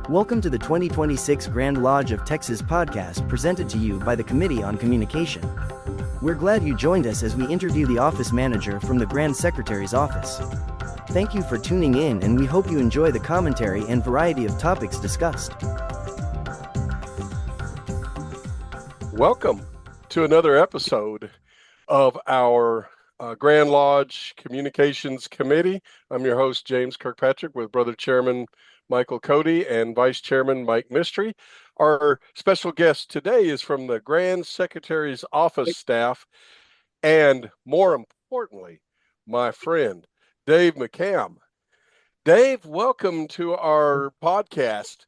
Welcome to the 2026 Grand Lodge of Texas podcast presented to you by the Committee on Communication. We're glad you joined us as we interview the office manager from the Grand Secretary's office. Thank you for tuning in, and we hope you enjoy the commentary and variety of topics discussed. Welcome to another episode of our Grand Lodge Communications Committee. I'm your host, James Kirkpatrick, with Brother Chairman Michael Cody and Vice Chairman Mike Mistry. Our special guest today is from the Grand Secretary's office staff, and more importantly, my friend, Dave McCam. Dave, welcome to our podcast.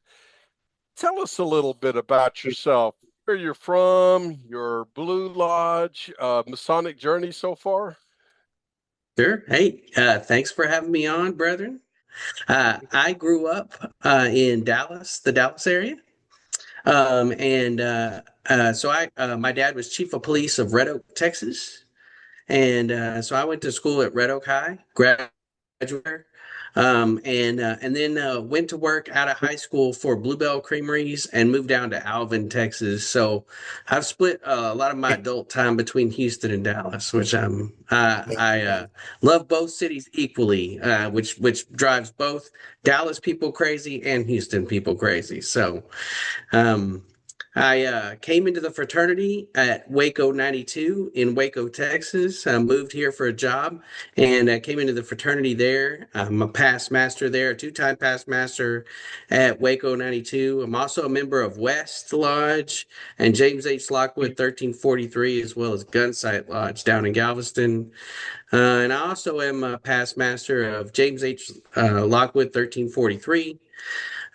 Tell us a little bit about yourself, where you're from, your Blue Lodge, Masonic journey so far. Sure. Hey, thanks for having me on, brethren. I grew up in Dallas, the Dallas area. My dad was chief of police of Red Oak, Texas. So I went to school at Red Oak High, graduated, and then went to work out of high school for Bluebell Creameries and moved down to Alvin, Texas. So I've split a lot of my adult time between Houston and Dallas, which I love both cities equally, which drives both Dallas people crazy and Houston people crazy. So I came into the fraternity at Waco 92 in Waco, Texas. I moved here for a job and I came into the fraternity there. I'm a past master there, a two-time past master at Waco 92. I'm also a member of West Lodge and James H. Lockwood 1343, as well as Gunsight Lodge down in Galveston. And I also am a past master of James H. Lockwood 1343.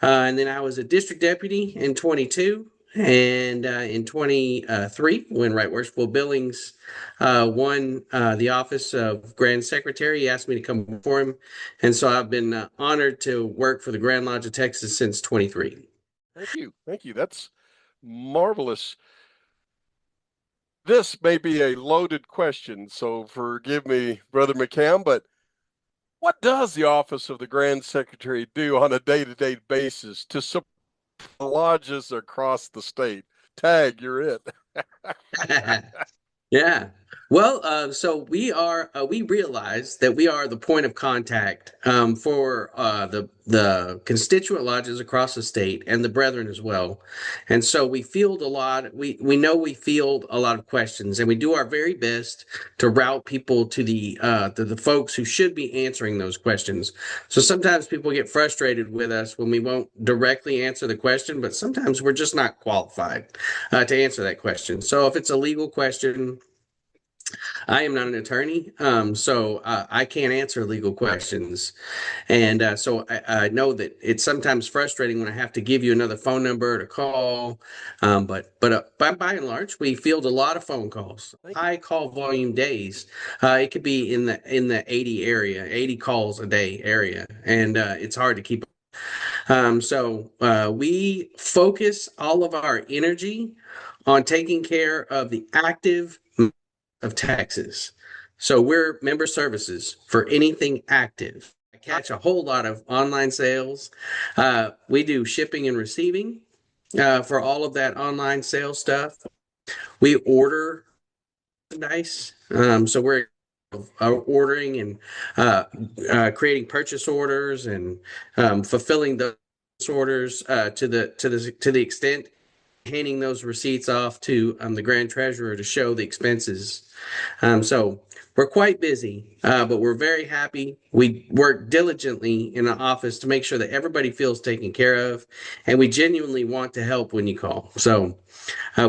And then I was a district deputy in 22. And in 23, when Right Worshipful Billings won the office of Grand Secretary, he asked me to come before him. And so I've been honored to work for the Grand Lodge of Texas since 23. Thank you. Thank you. That's marvelous. This may be a loaded question, so forgive me, Brother McCam, but what does the office of the Grand Secretary do on a day-to-day basis to support lodges across the state? Tag, you're it. Yeah. Well, so we realize that we are the point of contact for the constituent lodges across the state and the brethren as well. And so we field a lot. We know we field a lot of questions, and we do our very best to route people to the folks who should be answering those questions. So sometimes people get frustrated with us when we won't directly answer the question, but sometimes we're just not qualified to answer that question. So if it's a legal question, I am not an attorney, so I can't answer legal questions. And so I know that it's sometimes frustrating when I have to give you another phone number to call. But by and large, we field a lot of phone calls, high call volume days. It could be in the 80 calls a day area, and it's hard to keep. So we focus all of our energy on taking care of the active of Texas. So we're member services for anything active. I catch a whole lot of online sales. We do shipping and receiving for all of that online sales stuff. We order merchandise. So we're ordering and creating purchase orders and fulfilling those orders to the extent handing those receipts off to the Grand Treasurer to show the expenses. So we're quite busy, but we're very happy. We work diligently in the office to make sure that everybody feels taken care of, and we genuinely want to help when you call. So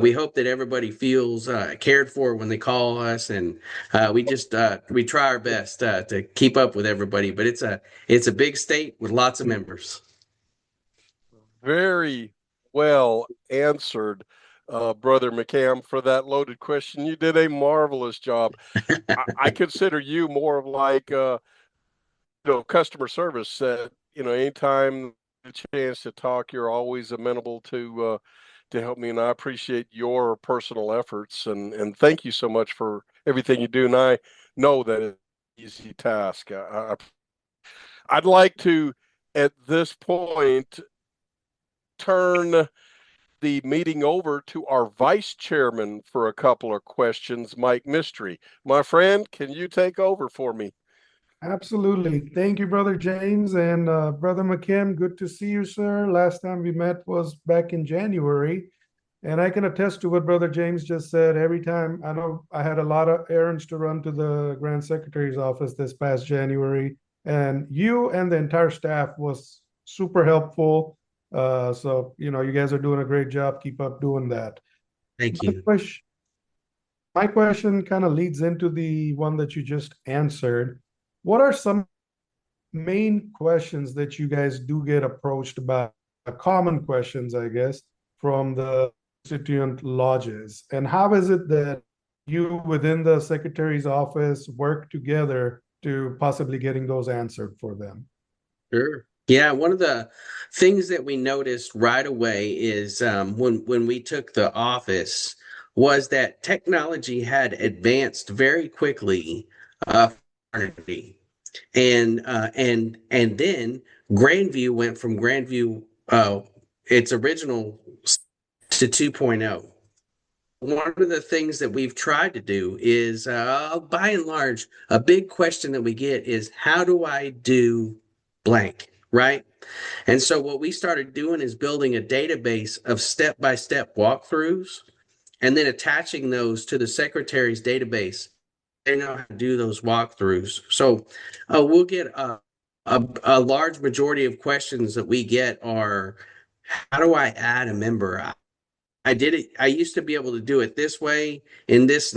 we hope that everybody feels cared for when they call us, and we try our best to keep up with everybody. But it's a big state with lots of members. Very well answered, Brother McCam, for that loaded question. You did a marvelous job. I consider you more of like, customer service. Anytime the chance to talk, you're always amenable to help me, and I appreciate your personal efforts, and thank you so much for everything you do. And I know that it's an easy task. I'd like to, at this point, turn the meeting over to our vice chairman for a couple of questions, Mike Mystery. My friend, can you take over for me? Absolutely. Thank you, Brother James. And Brother McKim, good to see you, sir. Last time we met was back in January. And I can attest to what Brother James just said. Every time, I know I had a lot of errands to run to the Grand Secretary's office this past January. And you and the entire staff was super helpful. So, you guys are doing a great job. Keep up doing that. Thank My you. question, my question kind of leads into the one that you just answered. What are some main questions that you guys do get approached about, common questions, I guess, from the constituent lodges? And how is it that you within the secretary's office work together to possibly getting those answered for them? Sure. Yeah, one of the things that we noticed right away is when we took the office was that technology had advanced very quickly for eternity. And then Grandview went from Grandview its original to 2.0. One of the things that we've tried to do is by and large a big question that we get is how do I do blank, right? And so what we started doing is building a database of step-by-step walkthroughs and then attaching those to the secretary's database. They know how to do those walkthroughs. So we'll get a large majority of questions that we get are, how do I add a member? I did it. I used to be able to do it this way. In this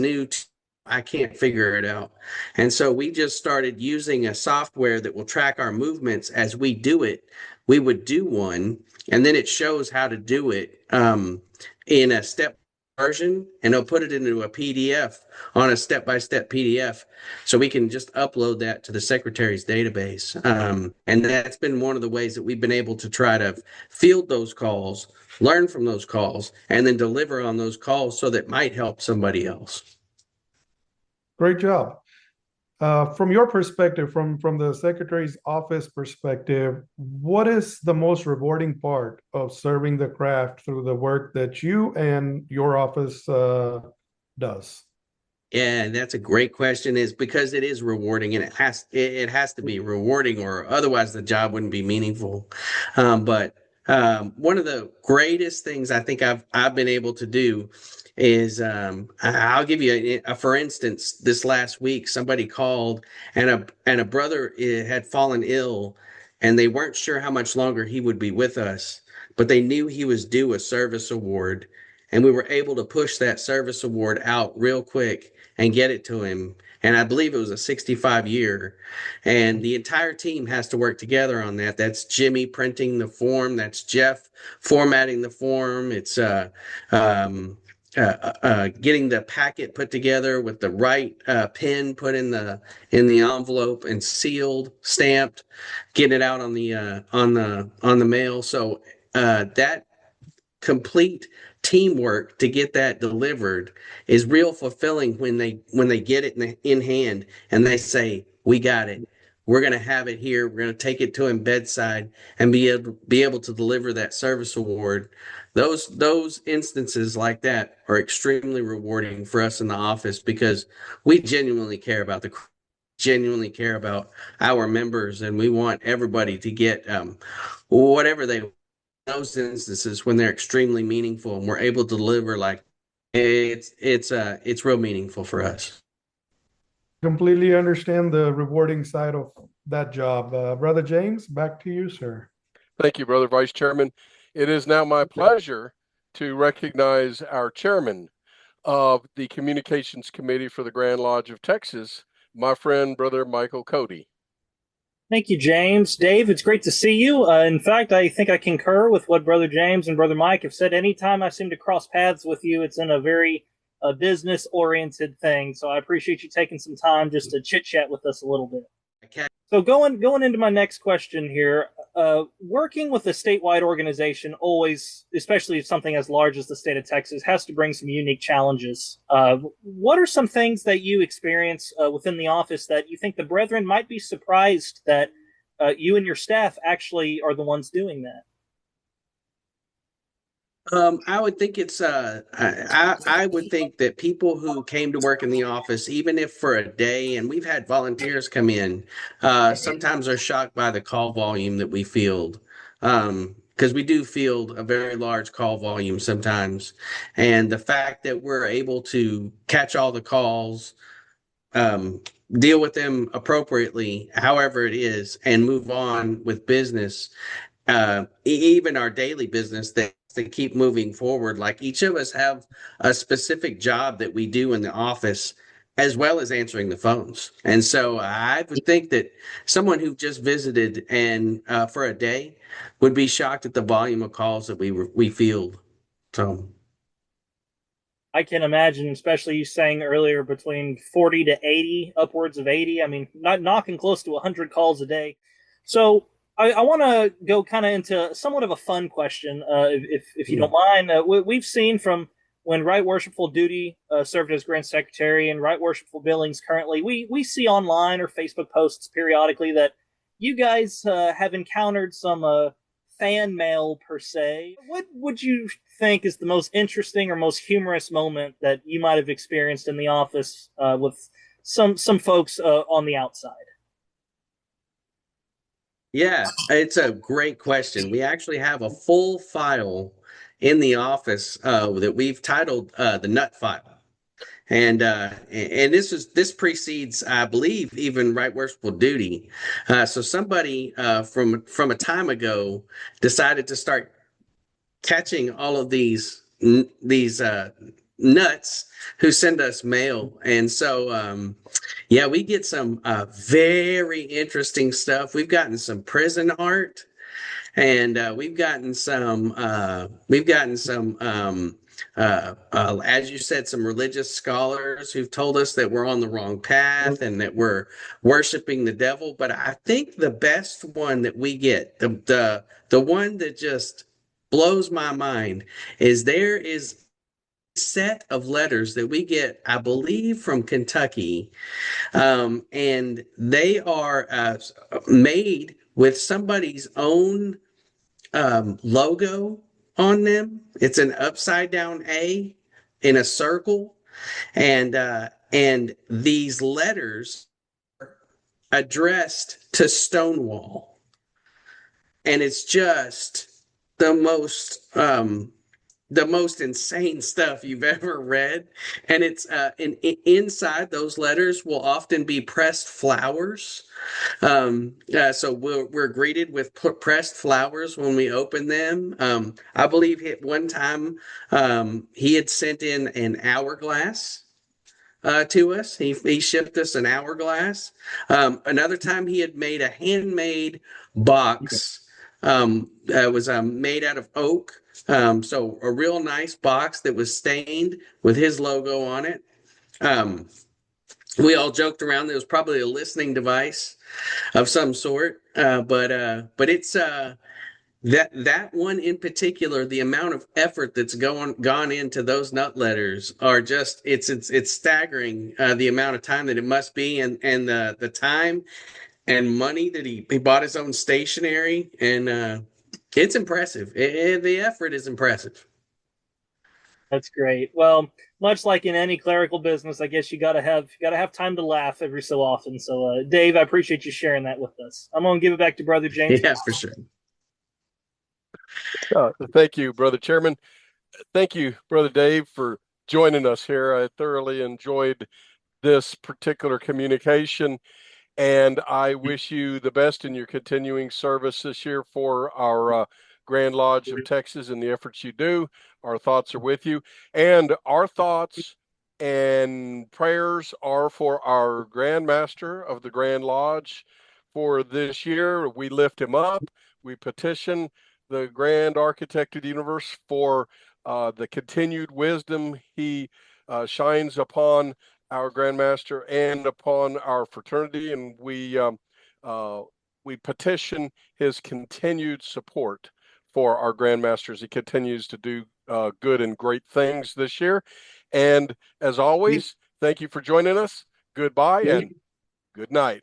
I can't figure it out. And so we just started using a software that will track our movements as we do it. We would do one, and then it shows how to do it in a step version, and it'll put it into a PDF on a step-by-step PDF, so we can just upload that to the secretary's database. And that's been one of the ways that we've been able to try to field those calls, learn from those calls, and then deliver on those calls so that might help somebody else. Great job. From your perspective, from the secretary's office perspective, what is the most rewarding part of serving the craft through the work that you and your office does? Yeah, that's a great question. Is because it is rewarding, and it has to be rewarding, or otherwise the job wouldn't be meaningful. But one of the greatest things I think I've been able to do is I'll give you a for instance. This last week, somebody called, and a brother had fallen ill, and they weren't sure how much longer he would be with us, but they knew he was due a service award, and we were able to push that service award out real quick and get it to him. And I believe it was a 65 year. And the entire team has to work together on that. That's Jimmy printing the form. That's Jeff formatting the form. It's getting the packet put together with the right pin put in the envelope and sealed, stamped, get it out on the mail. So that complete teamwork to get that delivered is real fulfilling when they get it in hand and they say, we got it, we're going to have it here, we're going to take it to him bedside and be able to deliver that service award. Those instances like that are extremely rewarding for us in the office because we genuinely care about our members, and we want everybody to get whatever they, those instances when they're extremely meaningful and we're able to deliver, like it's real meaningful for us. Completely understand the rewarding side of that job. Brother James, back to you, sir. Thank you, Brother Vice Chairman. It is now my pleasure to recognize our chairman of the Communications Committee for the Grand Lodge of Texas, my friend, Brother Michael Cody. Thank you, James. Dave, it's great to see you. In fact, I think I concur with what Brother James and Brother Mike have said. Anytime I seem to cross paths with you, it's in a very business-oriented thing. So I appreciate you taking some time just to chit-chat with us a little bit. Okay. So going into my next question here, working with a statewide organization always, especially something as large as the state of Texas, has to bring some unique challenges. What are some things that you experience within the office that you think the brethren might be surprised that you and your staff actually are the ones doing that? I would think it's I would think that people who came to work in the office, even if for a day, and we've had volunteers come in, sometimes are shocked by the call volume that we field. Because we do field a very large call volume sometimes, and the fact that we're able to catch all the calls, um, deal with them appropriately, however it is, and move on with business, even our daily business that to keep moving forward. Like each of us have a specific job that we do in the office, as well as answering the phones. And so I would think that someone who just visited and for a day would be shocked at the volume of calls that we field. So. I can imagine, especially you saying earlier between 40 to 80, upwards of 80. I mean, not knocking close to 100 calls a day. So I want to go kind of into somewhat of a fun question, if you don't mind. We've seen from when Right Worshipful Duty served as Grand Secretary and Right Worshipful Billings currently, we see online or Facebook posts periodically that you guys have encountered some fan mail per se. What would you think is the most interesting or most humorous moment that you might have experienced in the office with some folks on the outside? Yeah, it's a great question. We actually have a full file in the office that we've titled the Nut File. And this precedes, I believe, even Right Worshipful Duty. So somebody from a time ago decided to start catching all of these nuts who send us mail, and so yeah, we get some very interesting stuff. We've gotten some prison art, and we've gotten some as you said, some religious scholars who've told us that we're on the wrong path and that we're worshiping the devil. But I think the best one that we get, the one that just blows my mind, is there is a set of letters that we get, I believe, from Kentucky, and they are made with somebody's own logo on them. It's an upside down A in a circle, and these letters are addressed to Stonewall, and it's just the most the most insane stuff you've ever read. And it's inside those letters will often be pressed flowers. So we're greeted with pressed flowers when we open them. I believe at one time he had sent in an hourglass to us. He shipped us an hourglass. Another time he had made a handmade box. It was made out of oak. So a real nice box that was stained with his logo on it. We all joked around that it was probably a listening device of some sort. But it's that one in particular, the amount of effort that's gone into those nut letters are just it's staggering, the amount of time that it must be, and the time and money that he bought his own stationery, and it's impressive. The effort is impressive. That's great. Well, much like in any clerical business, I guess you gotta have time to laugh every so often. So, Dave, I appreciate you sharing that with us. I'm gonna give it back to Brother James. Yeah, for sure. Thank you, Brother Chairman. Thank you, Brother Dave, for joining us here. I thoroughly enjoyed this particular communication, and I wish you the best in your continuing service this year for our Grand Lodge of Texas and the efforts you do. Our thoughts are with you, and our thoughts and prayers are for our Grand Master of the Grand Lodge for this year. We lift him up. We petition the Grand Architect of the Universe for the continued wisdom he shines upon our Grandmaster and upon our fraternity, and we petition his continued support for our Grandmaster as he continues to do good and great things this year. And as always, thank you for joining us. Goodbye and good night.